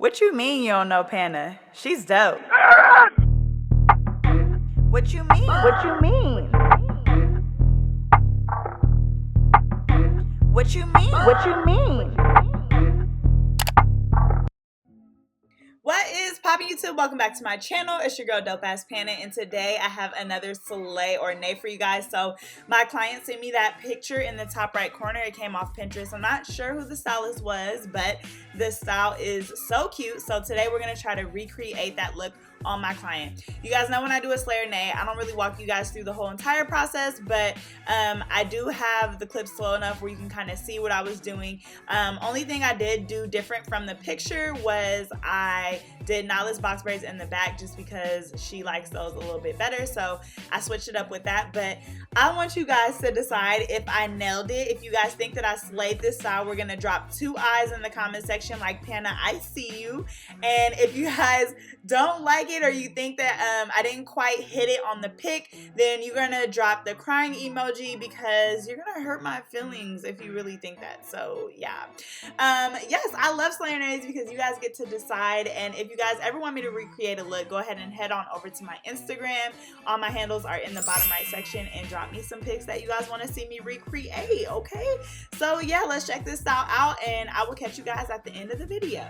What you mean you don't know Pana? She's dope. What you mean? What you mean? What you mean? What you mean? What is poppin' YouTube? Welcome back to my channel. It's your girl DOPEaxxPANA, and today I have another slay or nay for you guys. So my client sent me that picture in the top right corner. It came off Pinterest. I'm not sure who the stylist was, but the style is so cute. So today we're gonna try to recreate that look on my client. You guys know when I do a slay or nay, I don't really walk you guys through the whole entire process, but I do have the clips slow enough where you can kind of see what I was doing. Only thing I did do different from the picture was I did knotless box braids in the back just because she likes those a little bit better, so I switched it up with that. But I want you guys to decide if I nailed it. If you guys think that I slayed this style, we're gonna drop 2 eyes in the comment section like, Pana, I see you. And if you guys don't like it or you think that I didn't quite hit it on the pic, then you're gonna drop the crying emoji because you're gonna hurt my feelings if you really think that. So yeah, yes, I love slay or nays because you guys get to decide. And if you guys ever want me to recreate a look, go ahead and head on over to my Instagram. All my handles are in the bottom right section, and drop me some pics that you guys want to see me recreate. Okay, so yeah, let's check this style out, and I will catch you guys at the end of the video.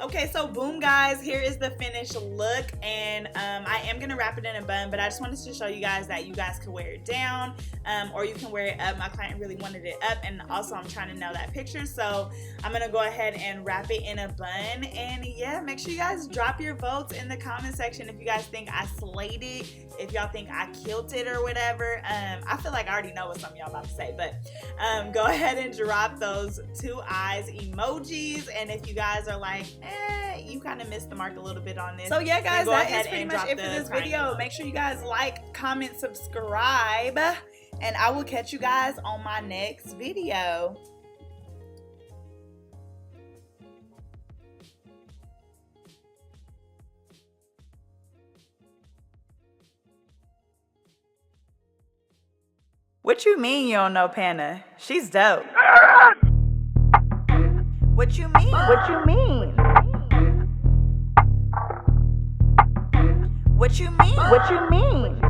Okay, so boom guys, here is the finished look, and I am gonna wrap it in a bun, but I just wanted to show you guys that you guys can wear it down, or you can wear it up. My client really wanted it up, and also I'm trying to nail that picture, so I'm gonna go ahead and wrap it in a bun. And yeah, make sure you guys drop your votes in the comment section if you guys think I slayed it, if y'all think I killed it or whatever. I feel like I already know what some of y'all about to say, but go ahead and drop those 2 eyes emojis. And if you guys are like, you kind of missed the mark a little bit on this. So yeah guys, that is pretty much it for this video. Make sure you guys like, comment, subscribe, and I will catch you guys on my next video. What you mean you don't know Pana? She's dope. What you mean? What you mean? What you mean? What you mean?